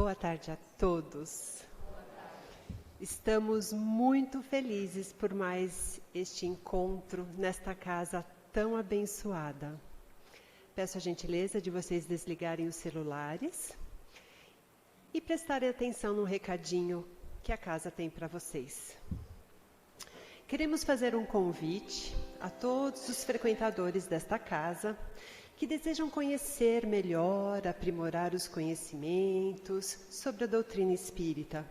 Boa tarde a todos. Estamos muito felizes por mais este encontro nesta casa tão abençoada. Peço a gentileza de vocês desligarem os celulares e prestarem atenção no recadinho que a casa tem para vocês. Queremos fazer um convite a todos os frequentadores desta casa que desejam conhecer melhor, aprimorar os conhecimentos sobre a doutrina espírita.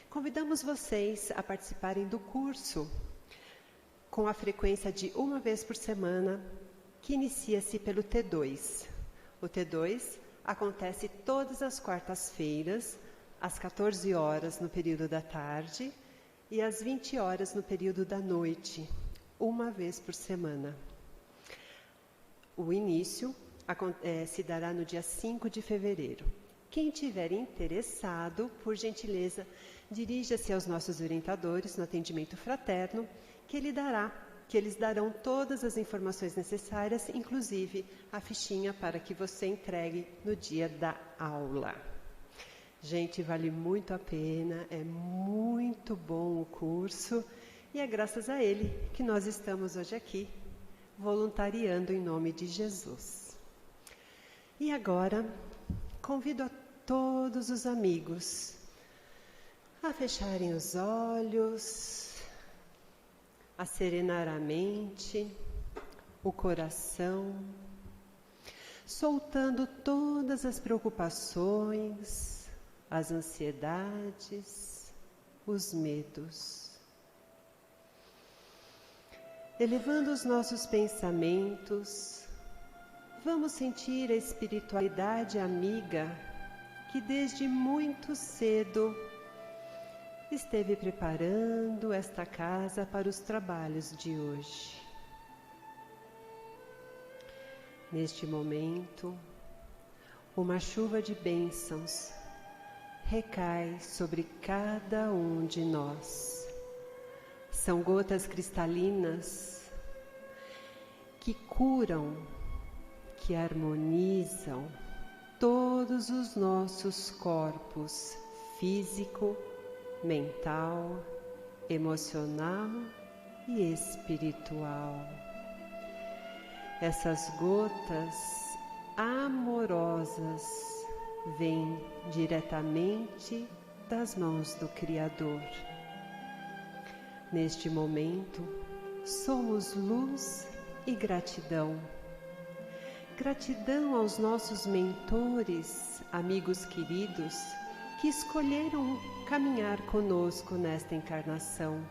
Convidamos vocês a participarem do curso com a frequência de uma vez por semana, que inicia-se pelo T2. O T2 acontece todas as quartas-feiras, às 14 horas no período da tarde e às 20 horas no período da noite, uma vez por semana. O início se dará no dia 5 de fevereiro. Quem tiver interessado, por gentileza, dirija-se aos nossos orientadores no atendimento fraterno, que eles darão todas as informações necessárias, inclusive a fichinha para que você entregue no dia da aula. Gente, vale muito a pena, é muito bom o curso e é graças a ele que nós estamos hoje aqui, voluntariando em nome de Jesus. E agora, convido a todos os amigos a fecharem os olhos, a serenar a mente, o coração, soltando todas as preocupações, as ansiedades, os medos. Elevando os nossos pensamentos, vamos sentir a espiritualidade amiga que desde muito cedo esteve preparando esta casa para os trabalhos de hoje. Neste momento, uma chuva de bênçãos recai sobre cada um de nós. São gotas cristalinas que curam, que harmonizam todos os nossos corpos físico, mental, emocional e espiritual. Essas gotas amorosas vêm diretamente das mãos do Criador. Neste momento, somos luz e gratidão. Gratidão aos nossos mentores, amigos queridos, que escolheram caminhar conosco nesta encarnação.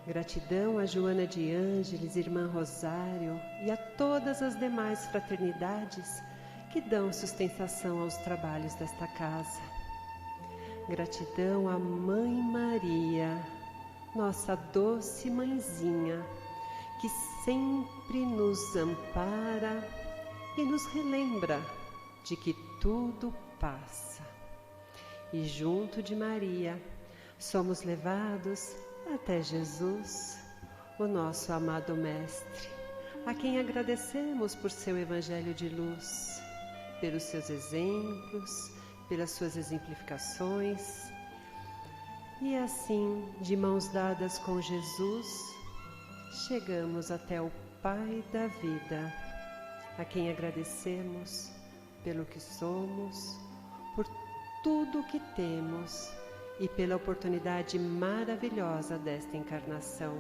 Gratidão a Joana de Ângeles, Irmã Rosário e a todas as demais fraternidades que dão sustentação aos trabalhos desta casa. Gratidão à Mãe Maria, nossa doce mãezinha, que sempre nos ampara e nos relembra de que tudo passa. E junto de Maria, somos levados até Jesus, o nosso amado Mestre, a quem agradecemos por seu Evangelho de luz, pelos seus exemplos, pelas suas exemplificações. E assim, de mãos dadas com Jesus, chegamos até o Pai da vida, a quem agradecemos pelo que somos, por tudo o que temos e pela oportunidade maravilhosa desta encarnação.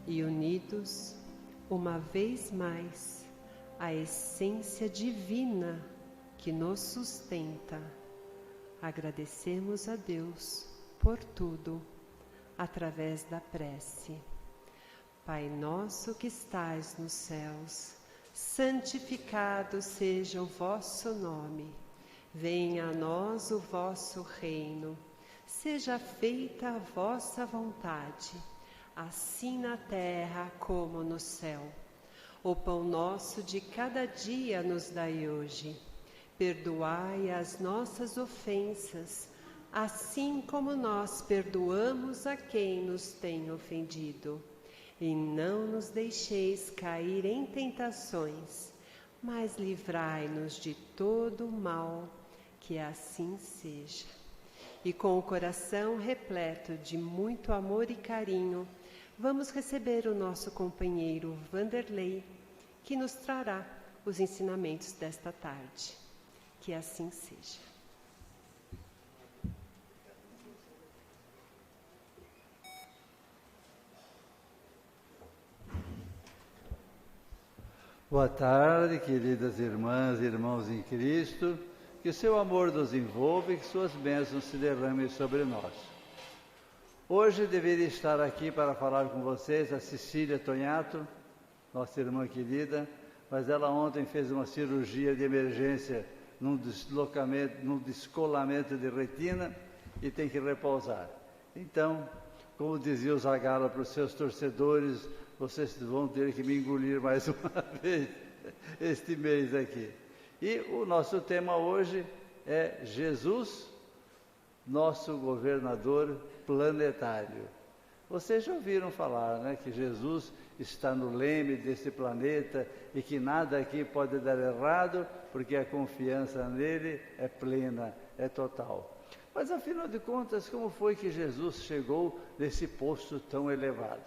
E unidos, uma vez mais, à essência divina que nos sustenta, agradecemos a Deus por tudo, através da prece. Pai nosso que estais nos céus, santificado seja o vosso nome. Venha a nós o vosso reino. Seja feita a vossa vontade, assim na terra como no céu. O pão nosso de cada dia nos dai hoje. Perdoai as nossas ofensas, assim como nós perdoamos a quem nos tem ofendido. E não nos deixeis cair em tentações, mas livrai-nos de todo o mal, Que assim seja. E com o coração repleto de muito amor e carinho, vamos receber o nosso companheiro Vanderlei, que nos trará os ensinamentos desta tarde. Que assim seja. Boa tarde, queridas irmãs e irmãos em Cristo. Que seu amor nos envolva e que suas bênçãos se derramem sobre nós. Hoje deveria estar aqui para falar com vocês a Cecília Tonhato, nossa irmã querida, mas ela ontem fez uma cirurgia de emergência num descolamento de retina e tem que repousar. Então, como dizia o Zagalo para os seus torcedores, vocês vão ter que me engolir mais uma vez este mês aqui. E o nosso tema hoje é Jesus, nosso governador planetário. Vocês já ouviram falar, né, que Jesus está no leme desse planeta e que nada aqui pode dar errado, porque a confiança nele é plena, é total. Mas afinal de contas, como foi que Jesus chegou nesse posto tão elevado?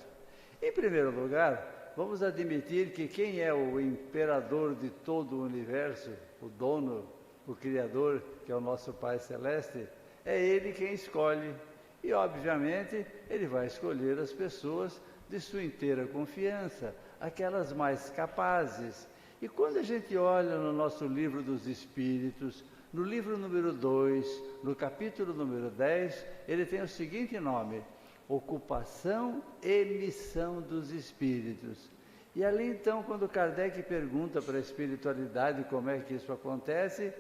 Em primeiro lugar, vamos admitir que quem é o imperador de todo o universo, o dono, o Criador, que é o nosso Pai Celeste, é Ele quem escolhe. E, obviamente, Ele vai escolher as pessoas de sua inteira confiança, aquelas mais capazes. E quando a gente olha no nosso livro dos Espíritos, no livro número 2, no capítulo número 10, ele tem o seguinte nome: Ocupação e Missão dos Espíritos. E ali então, quando Kardec pergunta para a espiritualidade como é que isso acontece,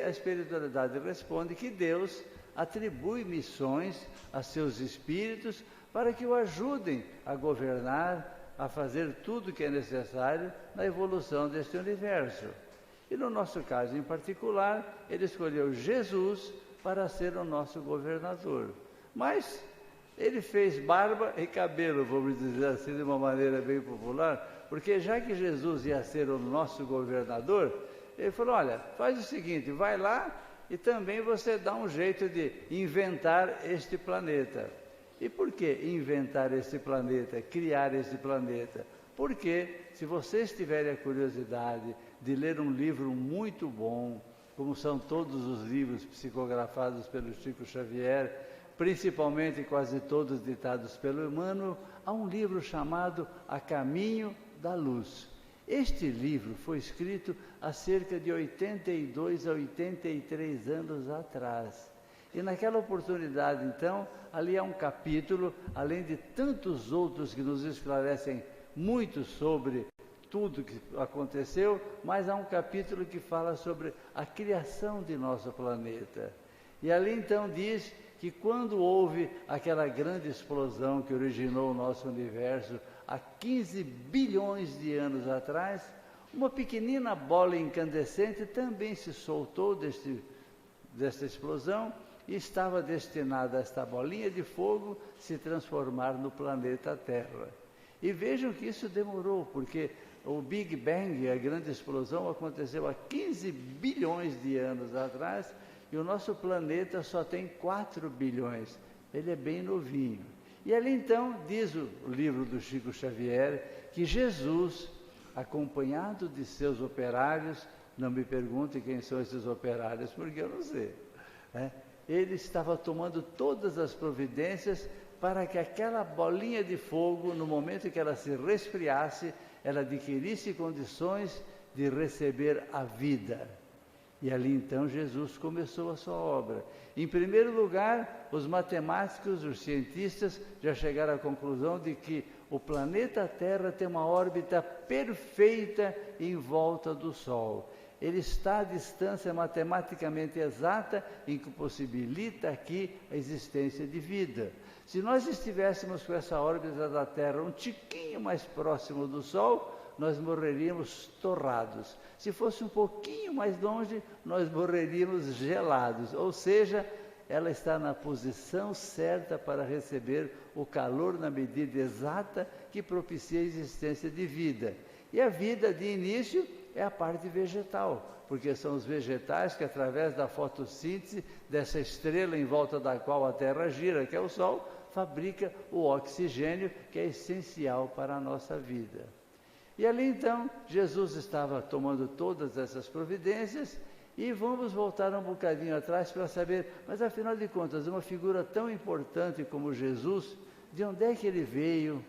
a espiritualidade responde que Deus atribui missões a seus espíritos para que o ajudem a governar, a fazer tudo o que é necessário na evolução deste universo. E no nosso caso em particular, ele escolheu Jesus para ser o nosso governador. Mas ele fez barba e cabelo, vamos dizer assim, de uma maneira bem popular, porque já que Jesus ia ser o nosso governador, ele falou: olha, faz o seguinte, vai lá e também você dá um jeito de inventar este planeta. E por que inventar este planeta, criar este planeta? Porque se vocês tiverem a curiosidade de ler um livro muito bom, como são todos os livros psicografados pelo Chico Xavier, principalmente quase todos ditados pelo Emmanuel, há um livro chamado A Caminho da Luz. Este livro foi escrito há cerca de 82 a 83 anos atrás. E naquela oportunidade, então, ali há um capítulo, além de tantos outros que nos esclarecem muito sobre tudo que aconteceu, mas há um capítulo que fala sobre a criação de nosso planeta. E ali então diz que quando houve aquela grande explosão que originou o nosso universo há 15 bilhões de anos atrás, uma pequenina bola incandescente também se soltou desta explosão e estava destinada esta bolinha de fogo se transformar no planeta Terra. E vejam que isso demorou, porque o Big Bang, a grande explosão, aconteceu há 15 bilhões de anos atrás, e o nosso planeta só tem 4 bilhões, ele é bem novinho. E ali então diz o livro do Chico Xavier que Jesus, acompanhado de seus operários, não me pergunte quem são esses operários, porque eu não sei, né? Ele estava tomando todas as providências para que aquela bolinha de fogo, no momento que ela se resfriasse, ela adquirisse condições de receber a vida. E ali então Jesus começou a sua obra. Em primeiro lugar, os matemáticos, os cientistas já chegaram à conclusão de que o planeta Terra tem uma órbita perfeita em volta do Sol. Ele está à distância matematicamente exata em que possibilita aqui a existência de vida. Se nós estivéssemos com essa órbita da Terra um tiquinho mais próximo do Sol, nós morreríamos torrados. Se fosse um pouquinho mais longe, nós morreríamos gelados. Ou seja, ela está na posição certa para receber o calor na medida exata que propicia a existência de vida. E a vida, de início, é a parte vegetal, porque são os vegetais que, através da fotossíntese, dessa estrela em volta da qual a Terra gira, que é o Sol, fabrica o oxigênio, que é essencial para a nossa vida. E ali então, Jesus estava tomando todas essas providências, e vamos voltar um bocadinho atrás para saber, mas afinal de contas, uma figura tão importante como Jesus, de onde é que ele veio?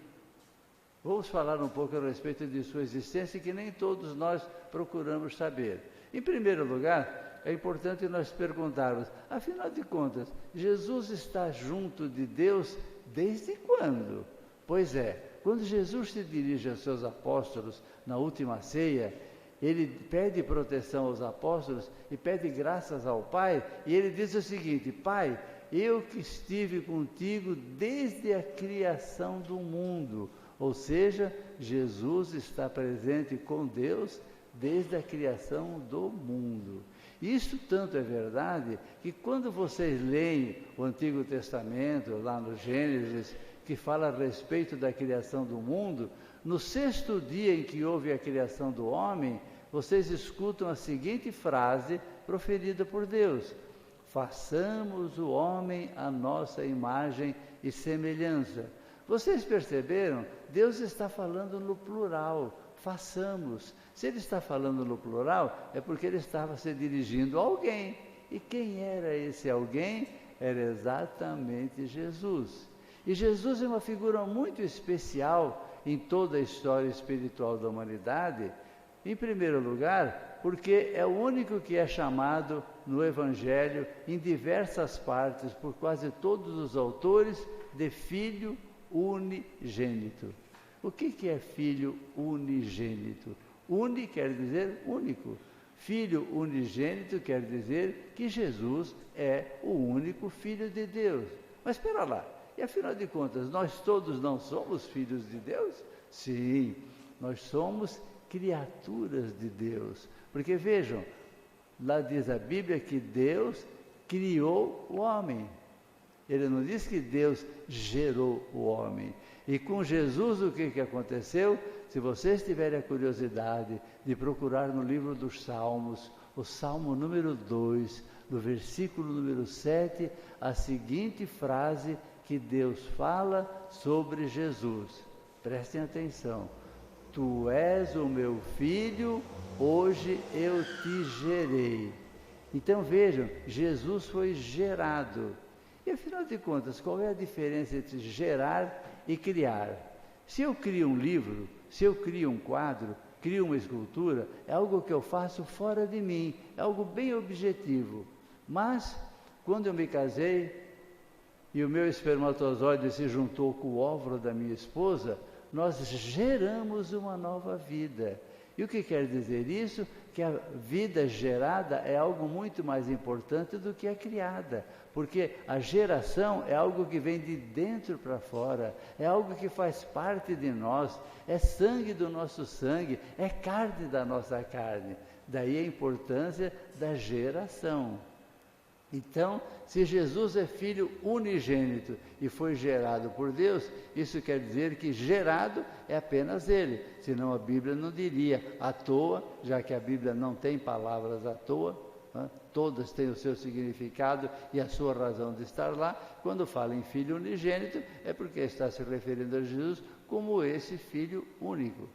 Vamos falar um pouco a respeito de sua existência, que nem todos nós procuramos saber. Em primeiro lugar, é importante nós perguntarmos, afinal de contas, Jesus está junto de Deus desde quando? Pois é, quando Jesus se dirige aos seus apóstolos na última ceia, ele pede proteção aos apóstolos e pede graças ao Pai, e ele diz o seguinte: Pai, eu que estive contigo desde a criação do mundo. Ou seja, Jesus está presente com Deus desde a criação do mundo. Isso tanto é verdade que quando vocês leem o Antigo Testamento, lá no Gênesis, que fala a respeito da criação do mundo, no sexto dia em que houve a criação do homem, vocês escutam a seguinte frase proferida por Deus: façamos o homem à nossa imagem e semelhança. Vocês perceberam? Deus está falando no plural, façamos. Se ele está falando no plural, é porque ele estava se dirigindo a alguém. E quem era esse alguém? Era exatamente Jesus. E Jesus é uma figura muito especial em toda a história espiritual da humanidade, em primeiro lugar, porque é o único que é chamado no Evangelho, em diversas partes, por quase todos os autores, de Filho unigênito. O que é Filho unigênito? Uni quer dizer único. Filho unigênito quer dizer que Jesus é o único Filho de Deus. Mas espera lá, e afinal de contas, nós todos não somos filhos de Deus? Sim, nós somos criaturas de Deus. Porque vejam, lá diz a Bíblia que Deus criou o homem. Ele não diz que Deus gerou o homem. E com Jesus o que aconteceu? Se vocês tiverem a curiosidade de procurar no livro dos Salmos, o Salmo número 2, no versículo número 7, a seguinte frase que Deus fala sobre Jesus. Prestem atenção. Tu és o meu filho, hoje eu te gerei. Então vejam, Jesus foi gerado. E afinal de contas, qual é a diferença entre gerar e criar? Se eu crio um livro, se eu crio um quadro, crio uma escultura, é algo que eu faço fora de mim, é algo bem objetivo. Mas, quando eu me casei e o meu espermatozoide se juntou com o óvulo da minha esposa, nós geramos uma nova vida. E o que quer dizer isso? Que a vida gerada é algo muito mais importante do que a criada, porque a geração é algo que vem de dentro para fora, é algo que faz parte de nós, é sangue do nosso sangue, é carne da nossa carne. Daí a importância da geração. Então, se Jesus é Filho unigênito e foi gerado por Deus, isso quer dizer que gerado é apenas Ele, senão a Bíblia não diria à toa, já que a Bíblia não tem palavras à toa, todas têm o seu significado e a sua razão de estar lá. Quando fala em Filho unigênito, é porque está se referindo a Jesus como esse Filho único.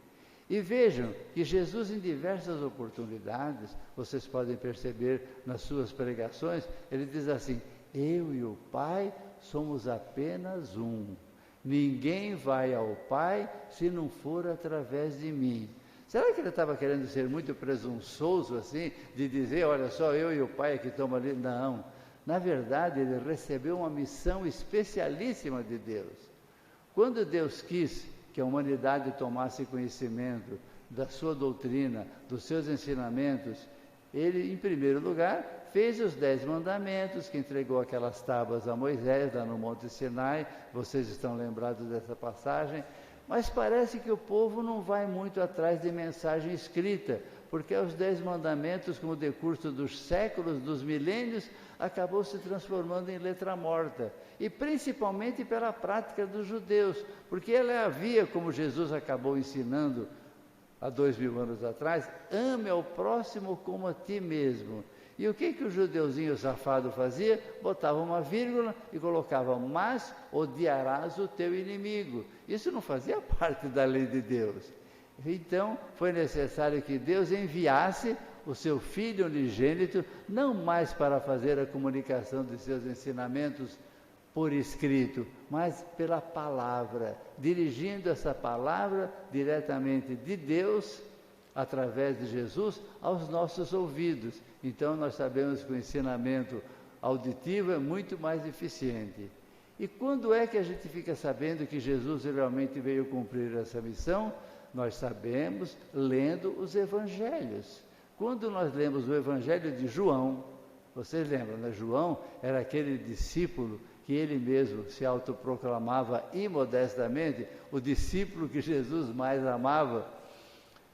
E vejam que Jesus, em diversas oportunidades, vocês podem perceber nas suas pregações, ele diz assim: eu e o Pai somos apenas um. Ninguém vai ao Pai se não for através de mim. Será que ele estava querendo ser muito presunçoso assim, de dizer, olha só, eu e o Pai que estamos ali? Não. Na verdade, ele recebeu uma missão especialíssima de Deus. Quando Deus quis que a humanidade tomasse conhecimento da sua doutrina, dos seus ensinamentos, ele, em primeiro lugar, fez os 10 mandamentos, que entregou aquelas tábuas a Moisés, lá no Monte Sinai. Vocês estão lembrados dessa passagem? Mas parece que o povo não vai muito atrás de mensagem escrita, porque os 10 mandamentos, com o decurso dos séculos, dos milênios, acabou se transformando em letra morta, e principalmente pela prática dos judeus, porque ela havia, como Jesus acabou ensinando há 2000 anos atrás, ame ao próximo como a ti mesmo. E o que o judeuzinho safado fazia? Botava uma vírgula e colocava, mas odiarás o teu inimigo. Isso não fazia parte da lei de Deus. Então, foi necessário que Deus enviasse o seu Filho unigênito, não mais para fazer a comunicação de seus ensinamentos por escrito, mas pela palavra, dirigindo essa palavra diretamente de Deus, através de Jesus, aos nossos ouvidos. Então nós sabemos que o ensinamento auditivo é muito mais eficiente. E quando é que a gente fica sabendo que Jesus realmente veio cumprir essa missão? Nós sabemos lendo os evangelhos. Quando nós lemos o evangelho de João, vocês lembram, né? João era aquele discípulo que ele mesmo se autoproclamava imodestamente o discípulo que Jesus mais amava.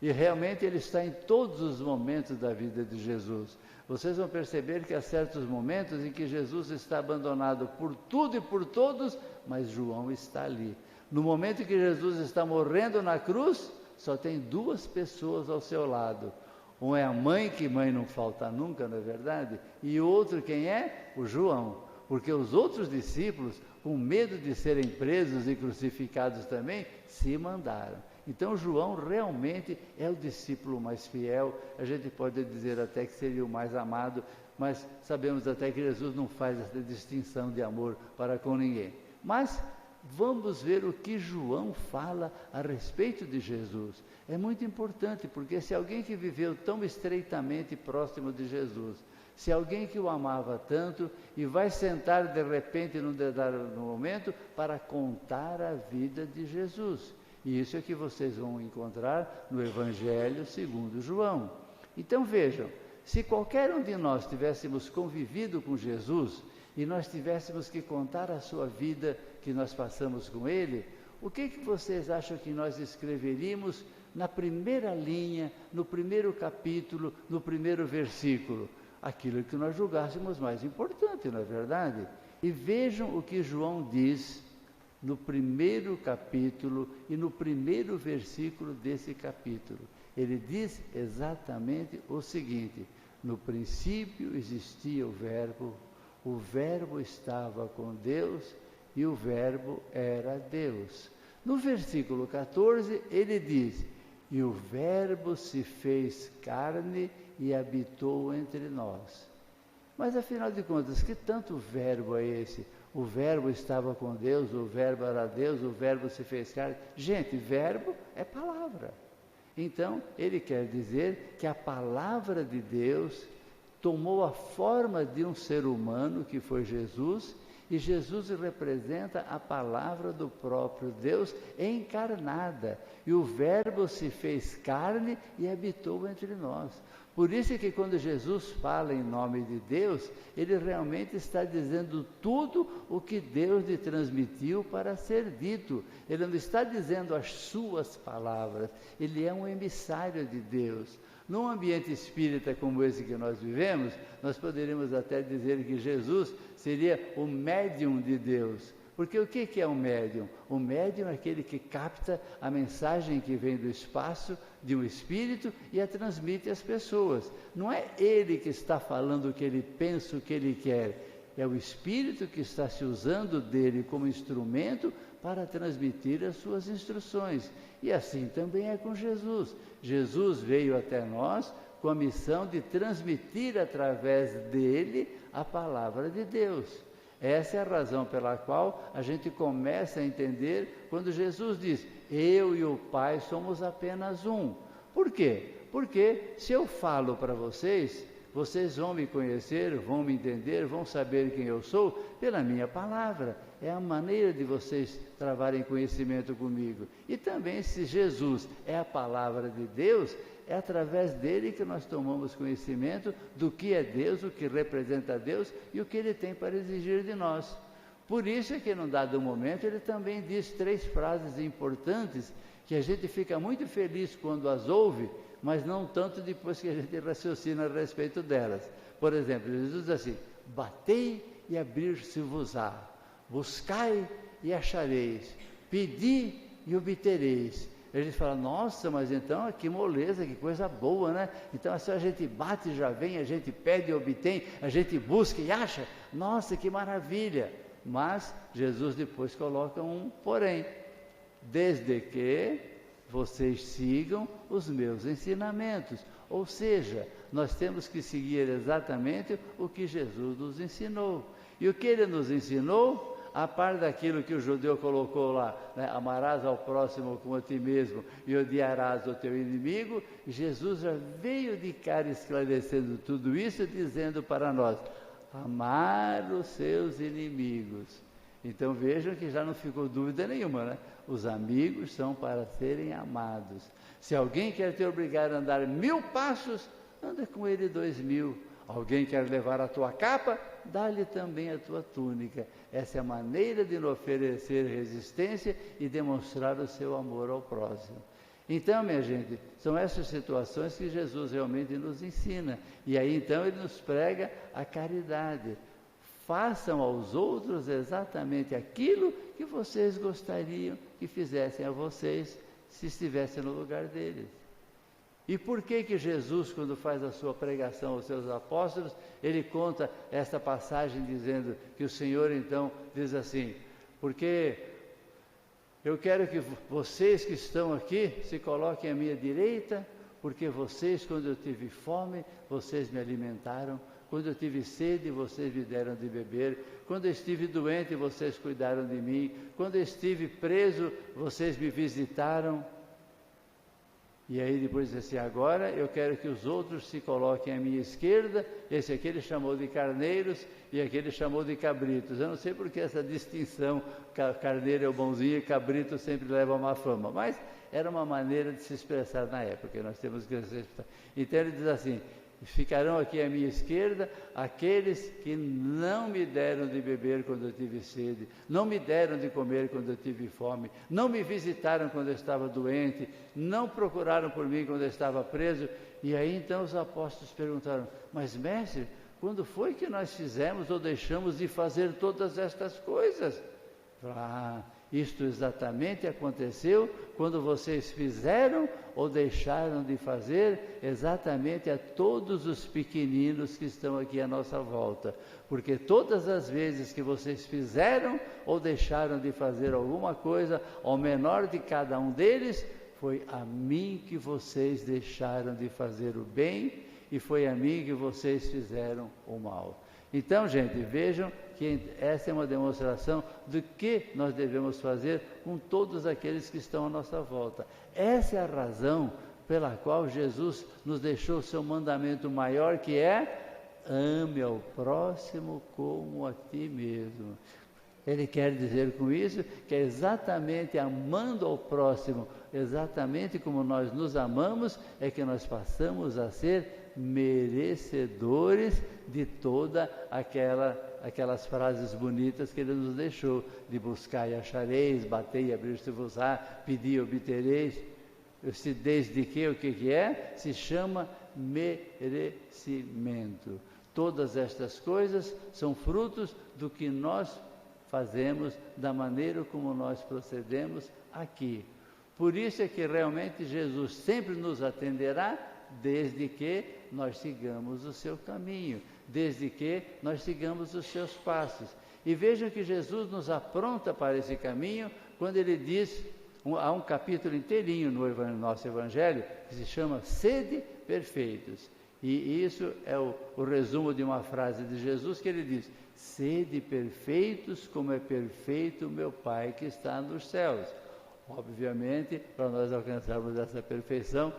E realmente ele está em todos os momentos da vida de Jesus. Vocês vão perceber que há certos momentos em que Jesus está abandonado por tudo e por todos, mas João está ali. No momento em que Jesus está morrendo na cruz, só tem duas pessoas ao seu lado. Um é a mãe, que mãe não falta nunca, não é verdade? E o outro quem é? O João. Porque os outros discípulos, com medo de serem presos e crucificados também, se mandaram. Então João realmente é o discípulo mais fiel, a gente pode dizer até que seria o mais amado, mas sabemos até que Jesus não faz essa distinção de amor para com ninguém. Mas vamos ver o que João fala a respeito de Jesus. É muito importante, porque se alguém que viveu tão estreitamente próximo de Jesus, se alguém que o amava tanto e vai sentar de repente num determinado momento para contar a vida de Jesus. E isso é que vocês vão encontrar no Evangelho segundo João. Então vejam, se qualquer um de nós tivéssemos convivido com Jesus e nós tivéssemos que contar a sua vida que nós passamos com Ele, o que vocês acham que nós escreveríamos na primeira linha, no primeiro capítulo, no primeiro versículo? Aquilo que nós julgássemos mais importante, não é verdade? E vejam o que João diz no primeiro capítulo e no primeiro versículo desse capítulo. Ele diz exatamente o seguinte: no princípio existia o Verbo estava com Deus e o Verbo era Deus. No versículo 14 ele diz: e o Verbo se fez carne e habitou entre nós. Mas afinal de contas, que tanto verbo é esse? O Verbo estava com Deus, o Verbo era Deus, o Verbo se fez carne. Gente, verbo é palavra. Então, ele quer dizer que a palavra de Deus tomou a forma de um ser humano, que foi Jesus, e Jesus representa a palavra do próprio Deus encarnada. E o Verbo se fez carne e habitou entre nós. Por isso é que quando Jesus fala em nome de Deus, ele realmente está dizendo tudo o que Deus lhe transmitiu para ser dito. Ele não está dizendo as suas palavras, ele é um emissário de Deus. Num ambiente espírita como esse que nós vivemos, nós poderíamos até dizer que Jesus seria o médium de Deus. Porque o que é um médium? O médium é aquele que capta a mensagem que vem do espaço de um espírito e a transmite às pessoas. Não é ele que está falando o que ele pensa, o que ele quer. É o espírito que está se usando dele como instrumento para transmitir as suas instruções. E assim também é com Jesus. Jesus veio até nós com a missão de transmitir através dele a palavra de Deus. Essa é a razão pela qual a gente começa a entender quando Jesus diz: eu e o Pai somos apenas um. Por quê? Porque se eu falo para vocês, vocês vão me conhecer, vão me entender, vão saber quem eu sou pela minha palavra. É a maneira de vocês travarem conhecimento comigo. E também, se Jesus é a palavra de Deus, é através dele que nós tomamos conhecimento do que é Deus, o que representa Deus e o que ele tem para exigir de nós. Por isso é que, num dado momento, ele também diz 3 frases importantes que a gente fica muito feliz quando as ouve, mas não tanto depois que a gente raciocina a respeito delas. Por exemplo, Jesus diz assim: batei e abrir-se-vos-á, buscai e achareis, pedi e obtereis. a gente fala, nossa, mas então que moleza, que coisa boa, né? Então assim, a gente bate e já vem, a gente pede e obtém, a gente busca e acha, nossa, que maravilha. Mas Jesus depois coloca um porém, desde que vocês sigam os meus ensinamentos. Ou seja, nós temos que seguir exatamente o que Jesus nos ensinou. E o que Ele nos ensinou, a par daquilo que o judeu colocou lá, né? Amarás ao próximo como a ti mesmo e odiarás o teu inimigo, Jesus já veio de cara esclarecendo tudo isso, dizendo para nós, amar os seus inimigos. Então vejam que já não ficou dúvida nenhuma, né? Os amigos são para serem amados. Se alguém quer te obrigar a andar 1000 passos, anda com ele 2000. Alguém quer levar a tua capa, dá-lhe também a tua túnica. Essa é a maneira de não oferecer resistência e demonstrar o seu amor ao próximo. Então, minha gente, são essas situações que Jesus realmente nos ensina. E aí, então, Ele nos prega a caridade. Façam aos outros exatamente aquilo que vocês gostariam que fizessem a vocês, se estivessem no lugar deles. E por que Jesus, quando faz a sua pregação aos seus apóstolos, ele conta esta passagem dizendo que o Senhor então diz assim, porque eu quero que vocês que estão aqui se coloquem à minha direita, porque vocês, quando eu tive fome, vocês me alimentaram, quando eu tive sede, vocês me deram de beber, quando eu estive doente, vocês cuidaram de mim, quando eu estive preso, vocês me visitaram. E aí depois diz assim, agora eu quero que os outros se coloquem à minha esquerda. Esse aqui ele chamou de carneiros e aquele chamou de cabritos. Eu não sei porque essa distinção, carneiro é o bonzinho e cabrito sempre leva a má fama, mas era uma maneira de se expressar na época, nós temos que respeitar. Então ele diz assim, ficarão aqui à minha esquerda aqueles que não me deram de beber quando eu tive sede, não me deram de comer quando eu tive fome, não me visitaram quando eu estava doente, não procuraram por mim quando eu estava preso. E aí então os apóstolos perguntaram, mas mestre, quando foi que nós fizemos ou deixamos de fazer todas estas coisas? Isto exatamente aconteceu quando vocês fizeram ou deixaram de fazer exatamente a todos os pequeninos que estão aqui à nossa volta. Porque todas as vezes que vocês fizeram ou deixaram de fazer alguma coisa ao menor de cada um deles, foi a mim que vocês deixaram de fazer o bem e foi a mim que vocês fizeram o mal. Então, gente, vejam que essa é uma demonstração do que nós devemos fazer com todos aqueles que estão à nossa volta. Essa é a razão pela qual Jesus nos deixou o seu mandamento maior, que é ame ao próximo como a ti mesmo. Ele quer dizer com isso que é exatamente amando ao próximo, exatamente como nós nos amamos, é que nós passamos a ser merecedores de toda aquelas frases bonitas que Ele nos deixou, de buscar e achareis, bater e abrir-se-vos-á, pedir e obtereis. Desde que, o que é? Se chama merecimento. Todas estas coisas são frutos do que nós fazemos, da maneira como nós procedemos aqui. Por isso é que realmente Jesus sempre nos atenderá, desde que nós sigamos o seu caminho, desde que nós sigamos os seus passos. E vejam que Jesus nos apronta para esse caminho, quando Ele diz, há um capítulo inteirinho no nosso Evangelho, que se chama Sede Perfeitos. E isso é o resumo de uma frase de Jesus, que Ele diz, sede perfeitos como é perfeito o meu Pai que está nos céus. Obviamente, para nós alcançarmos essa perfeição,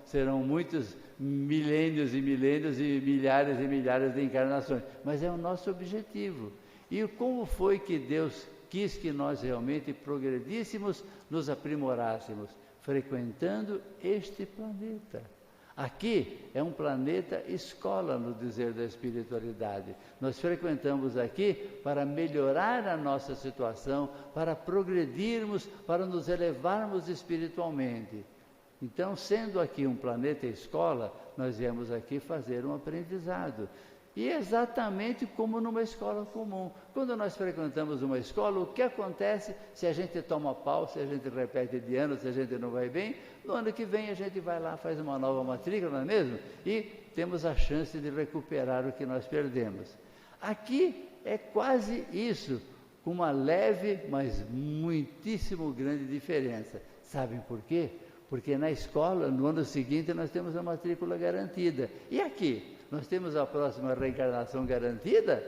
serão muitos milênios e milênios e milhares de encarnações, mas é o nosso objetivo. E como foi que Deus quis que nós realmente progredíssemos, nos aprimorássemos? Frequentando este planeta. Aqui é um planeta escola, no dizer da espiritualidade. Nós frequentamos aqui para melhorar a nossa situação, para progredirmos, para nos elevarmos espiritualmente. Então, sendo aqui um planeta escola, nós viemos aqui fazer um aprendizado. E exatamente como numa escola comum. Quando nós frequentamos uma escola, o que acontece se a gente toma pau, se a gente repete de ano, se a gente não vai bem? No ano que vem a gente vai lá, faz uma nova matrícula, não é mesmo? E temos a chance de recuperar o que nós perdemos. Aqui é quase isso, com uma leve, mas muitíssimo grande diferença. Sabem por quê? Porque na escola, no ano seguinte, nós temos a matrícula garantida. E aqui? Nós temos a próxima reencarnação garantida?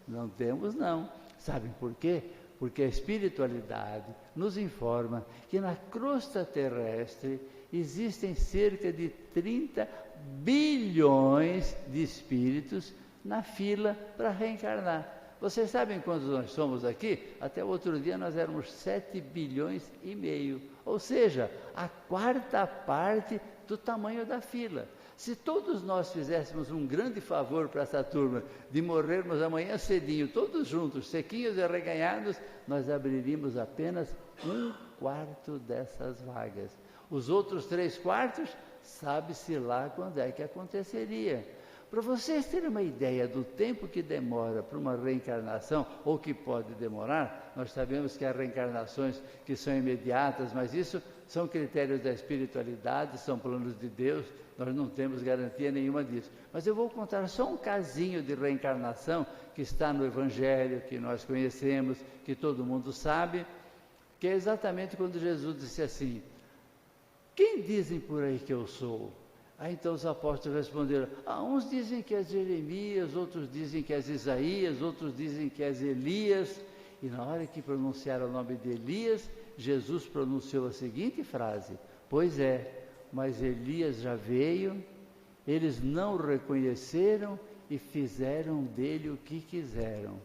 Não temos, não. Sabem por quê? Porque a espiritualidade nos informa que na crosta terrestre existem cerca de 30 bilhões de espíritos na fila para reencarnar. Vocês sabem quantos nós somos aqui? Até o outro dia nós éramos 7 bilhões e meio. Ou seja, a quarta parte do tamanho da fila. Se todos nós fizéssemos um grande favor para essa turma, de morrermos amanhã cedinho, todos juntos, sequinhos e arreganhados, nós abriríamos apenas 1/4 dessas vagas. Os outros 3/4, sabe-se lá quando é que aconteceria. Para vocês terem uma ideia do tempo que demora para uma reencarnação, ou que pode demorar, nós sabemos que há reencarnações que são imediatas, mas isso são critérios da espiritualidade, são planos de Deus, nós não temos garantia nenhuma disso. Mas eu vou contar só um casinho de reencarnação que está no Evangelho, que nós conhecemos, que todo mundo sabe, que é exatamente quando Jesus disse assim: quem dizem por aí que eu sou? Aí então os apóstolos responderam: uns dizem que és Jeremias, outros dizem que és Isaías, outros dizem que és Elias. E na hora que pronunciaram o nome de Elias, Jesus pronunciou a seguinte frase: pois é, mas Elias já veio, eles não o reconheceram e fizeram dele o que quiseram.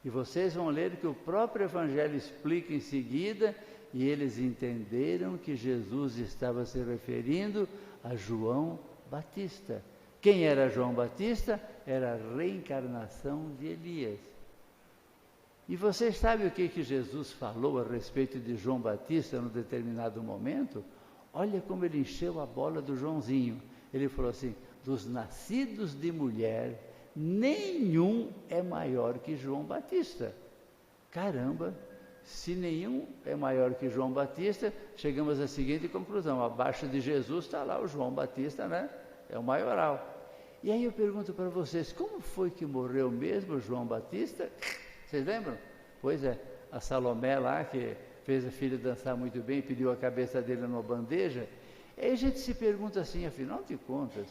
E vocês vão ler que o próprio Evangelho explica em seguida, e eles entenderam que Jesus estava se referindo a João Batista. Quem era João Batista? Era a reencarnação de Elias. E vocês sabem o que Jesus falou a respeito de João Batista num determinado momento? Olha como ele encheu a bola do Joãozinho. Ele falou assim: dos nascidos de mulher, nenhum é maior que João Batista. Caramba! Se nenhum é maior que João Batista, chegamos à seguinte conclusão: abaixo de Jesus está lá o João Batista, né? É o maioral. E aí eu pergunto para vocês: como foi que morreu mesmo João Batista? Vocês lembram? Pois é, a Salomé lá, que fez a filha dançar muito bem, pediu a cabeça dele numa bandeja. Aí a gente se pergunta assim: afinal de contas,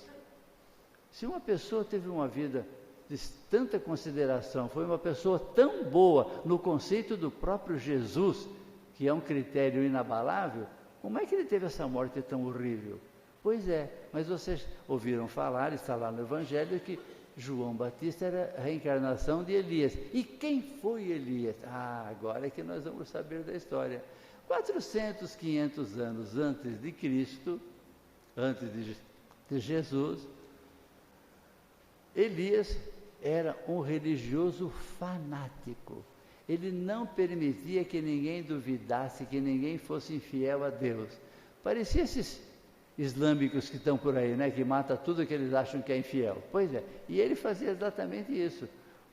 se uma pessoa teve uma vida de tanta consideração, foi uma pessoa tão boa no conceito do próprio Jesus, que é um critério inabalável, como é que ele teve essa morte tão horrível? Pois é, mas vocês ouviram falar, está lá no Evangelho, que João Batista era a reencarnação de Elias. E quem foi Elias? Agora é que nós vamos saber da história. 400, 500 anos antes de Cristo, antes de Jesus, Elias era um religioso fanático. Ele não permitia que ninguém duvidasse, que ninguém fosse infiel a Deus. Parecia esses islâmicos que estão por aí, né? Que mata tudo que eles acham que é infiel. Pois é, e ele fazia exatamente isso.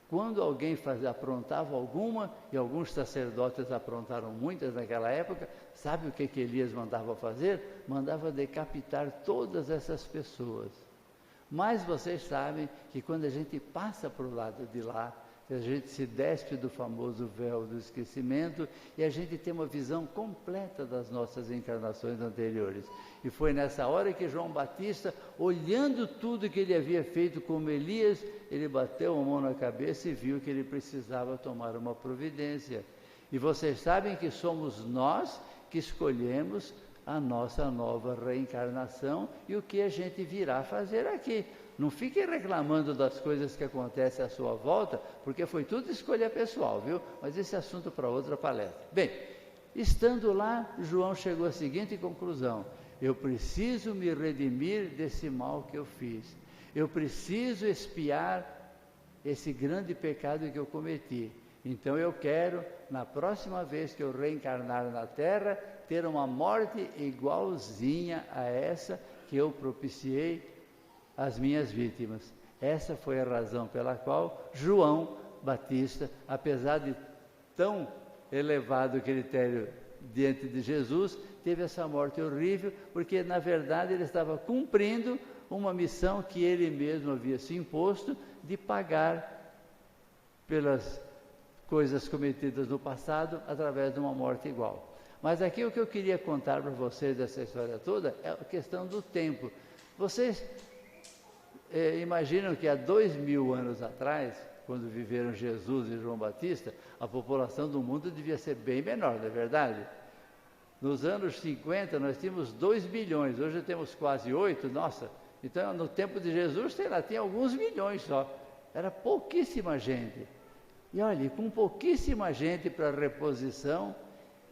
Quando alguém aprontava alguma, e alguns sacerdotes aprontaram muitas naquela época, sabe o que Elias mandava fazer? Mandava decapitar todas essas pessoas. Mas vocês sabem que quando a gente passa para o lado de lá, a gente se despe do famoso véu do esquecimento e a gente tem uma visão completa das nossas encarnações anteriores. E foi nessa hora que João Batista, olhando tudo que ele havia feito como Elias, ele bateu a mão na cabeça e viu que ele precisava tomar uma providência. E vocês sabem que somos nós que escolhemos a nossa nova reencarnação e o que a gente virá fazer aqui. Não fiquem reclamando das coisas que acontecem à sua volta, porque foi tudo escolha pessoal, viu? Mas esse assunto para outra palestra. Bem, estando lá, João chegou à seguinte conclusão: eu preciso me redimir desse mal que eu fiz. Eu preciso expiar esse grande pecado que eu cometi. Então eu quero, na próxima vez que eu reencarnar na Terra, ter uma morte igualzinha a essa que eu propiciei às minhas vítimas. Essa foi a razão pela qual João Batista, apesar de tão elevado critério diante de Jesus, teve essa morte horrível, porque na verdade ele estava cumprindo uma missão que ele mesmo havia se imposto de pagar pelas coisas cometidas no passado através de uma morte igual. Mas aqui o que eu queria contar para vocês dessa história toda é a questão do tempo. Vocês imaginam que há 2000 anos atrás, quando viveram Jesus e João Batista, a população do mundo devia ser bem menor, não é verdade? Nos anos 50 nós tínhamos 2 bilhões, hoje temos quase 8, nossa. Então no tempo de Jesus, sei lá, tinha alguns milhões só. Era pouquíssima gente. E olha, com pouquíssima gente para reposição,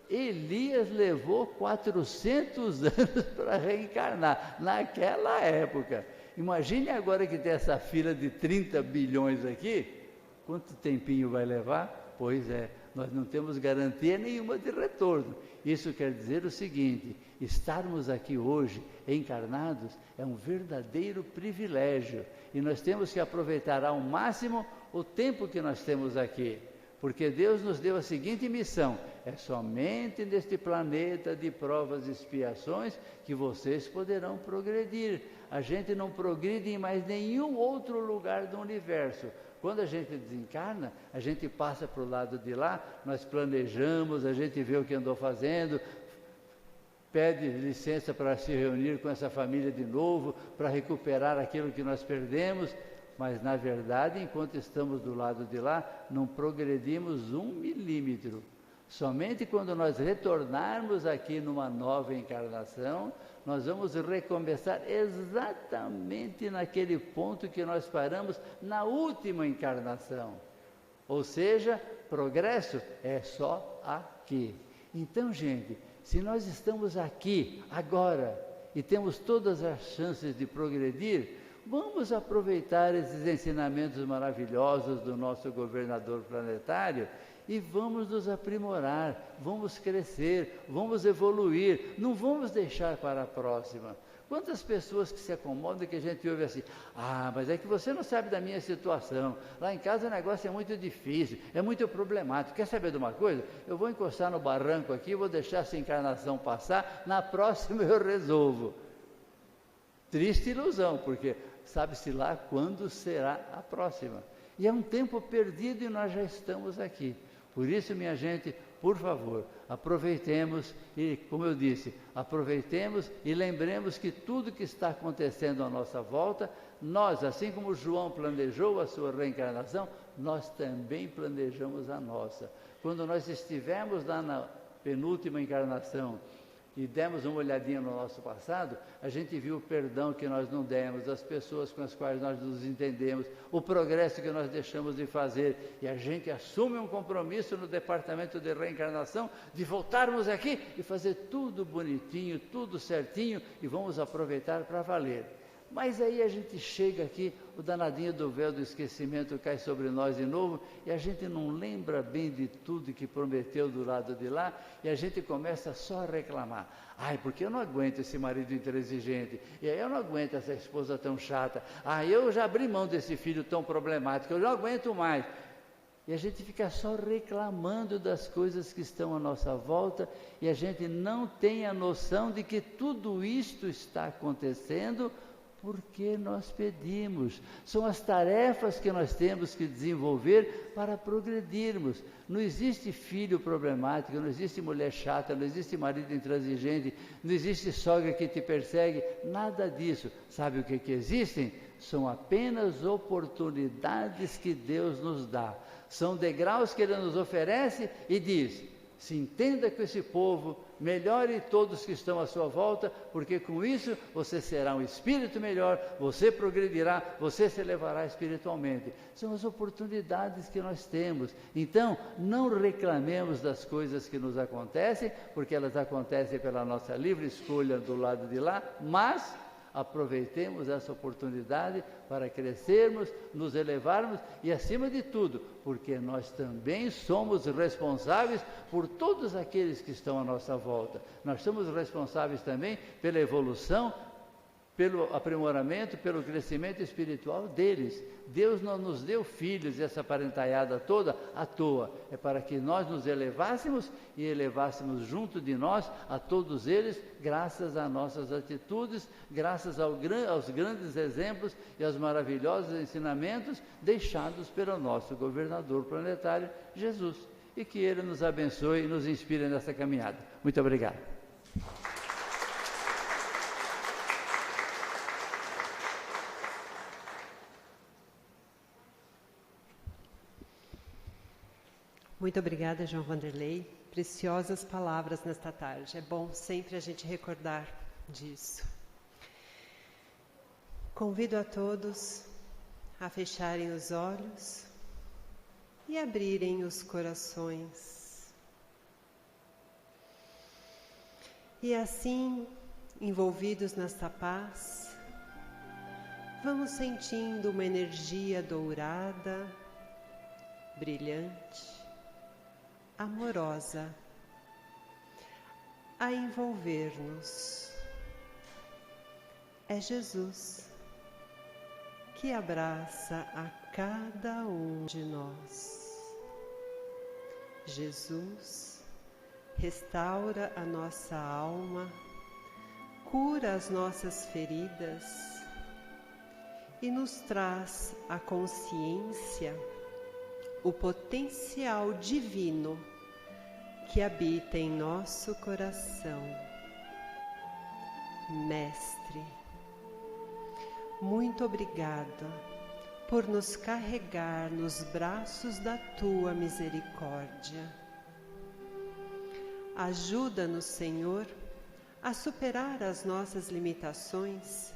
Elias levou 400 anos para reencarnar, naquela época. Imagine agora que tem essa fila de 30 bilhões aqui, quanto tempinho vai levar? Pois é, nós não temos garantia nenhuma de retorno. Isso quer dizer o seguinte: estarmos aqui hoje encarnados é um verdadeiro privilégio, e nós temos que aproveitar ao máximo o tempo que nós temos aqui, porque Deus nos deu a seguinte missão: é somente neste planeta de provas e expiações que vocês poderão progredir. A gente não progride em mais nenhum outro lugar do universo. Quando a gente desencarna, a gente passa para o lado de lá, nós planejamos, a gente vê o que andou fazendo, pede licença para se reunir com essa família de novo, para recuperar aquilo que nós perdemos, mas na verdade, enquanto estamos do lado de lá, não progredimos 1 milímetro. Somente quando nós retornarmos aqui numa nova encarnação, nós vamos recomeçar exatamente naquele ponto que nós paramos na última encarnação. Ou seja, progresso é só aqui. Então, gente, se nós estamos aqui, agora, e temos todas as chances de progredir, vamos aproveitar esses ensinamentos maravilhosos do nosso governador planetário e vamos nos aprimorar, vamos crescer, vamos evoluir, não vamos deixar para a próxima. Quantas pessoas que se acomodam que a gente ouve assim: ah, mas é que você não sabe da minha situação, lá em casa o negócio é muito difícil, é muito problemático, quer saber de uma coisa? Eu vou encostar no barranco aqui, vou deixar essa encarnação passar, na próxima eu resolvo. Triste ilusão, porque sabe-se lá quando será a próxima. E é um tempo perdido e nós já estamos aqui. Por isso, minha gente, por favor, aproveitemos e, como eu disse, aproveitemos e lembremos que tudo que está acontecendo à nossa volta, nós, assim como João planejou a sua reencarnação, nós também planejamos a nossa. Quando nós estivermos lá na penúltima encarnação e demos uma olhadinha no nosso passado, a gente viu o perdão que nós não demos, as pessoas com as quais nós nos entendemos, o progresso que nós deixamos de fazer, e a gente assume um compromisso no departamento de reencarnação de voltarmos aqui e fazer tudo bonitinho, tudo certinho, e vamos aproveitar para valer. Mas aí a gente chega aqui, o danadinho do véu do esquecimento cai sobre nós de novo, e a gente não lembra bem de tudo que prometeu do lado de lá, e a gente começa só a reclamar. Ai, porque eu não aguento esse marido intransigente, e aí eu não aguento essa esposa tão chata, eu já abri mão desse filho tão problemático, eu não aguento mais. E a gente fica só reclamando das coisas que estão à nossa volta, e a gente não tem a noção de que tudo isto está acontecendo porque nós pedimos. São as tarefas que nós temos que desenvolver para progredirmos. Não existe filho problemático, não existe mulher chata, não existe marido intransigente, não existe sogra que te persegue, nada disso. Sabe o que existem? São apenas oportunidades que Deus nos dá. São degraus que Ele nos oferece e diz: se entenda com esse povo, melhore todos que estão à sua volta, porque com isso você será um espírito melhor, você progredirá, você se elevará espiritualmente. São as oportunidades que nós temos. Então, não reclamemos das coisas que nos acontecem, porque elas acontecem pela nossa livre escolha do lado de lá, mas Aproveitemos essa oportunidade para crescermos, nos elevarmos e, acima de tudo, porque nós também somos responsáveis por todos aqueles que estão à nossa volta. Nós somos responsáveis também pela evolução, pelo aprimoramento, pelo crescimento espiritual deles. Deus não nos deu filhos, essa parentaiada toda, à toa. É para que nós nos elevássemos e elevássemos junto de nós a todos eles, graças às nossas atitudes, graças aos grandes exemplos e aos maravilhosos ensinamentos deixados pelo nosso governador planetário, Jesus. E que Ele nos abençoe e nos inspire nessa caminhada. Muito obrigado. Muito obrigada, João Vanderlei. Preciosas palavras nesta tarde. É bom sempre a gente recordar disso. Convido a todos a fecharem os olhos e abrirem os corações. E assim, envolvidos nesta paz, vamos sentindo uma energia dourada, brilhante, amorosa, a envolver-nos. É Jesus que abraça a cada um de nós. Jesus restaura a nossa alma, cura as nossas feridas e nos traz a consciência, o potencial divino que habita em nosso coração. Mestre, muito obrigada por nos carregar nos braços da Tua misericórdia. Ajuda-nos, Senhor, a superar as nossas limitações,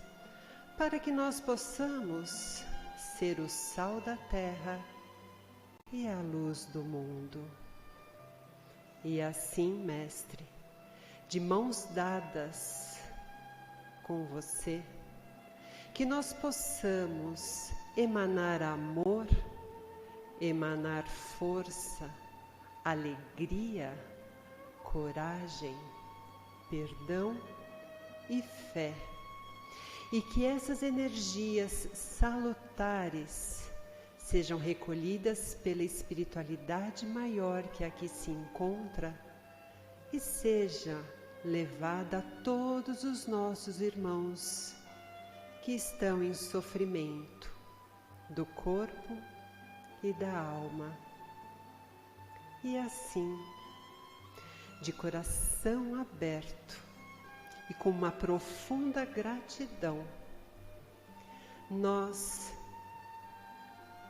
para que nós possamos ser o sal da terra e a luz do mundo. E assim, Mestre, de mãos dadas com você, que nós possamos emanar amor, emanar força, alegria, coragem, perdão e fé, e que essas energias salutares sejam recolhidas pela espiritualidade maior que aqui se encontra e seja levada a todos os nossos irmãos que estão em sofrimento do corpo e da alma. E assim, de coração aberto e com uma profunda gratidão, nós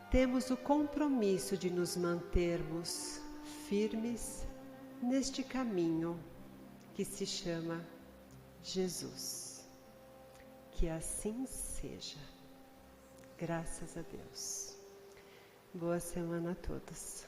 temos o compromisso de nos mantermos firmes neste caminho que se chama Jesus. Que assim seja. Graças a Deus. Boa semana a todos.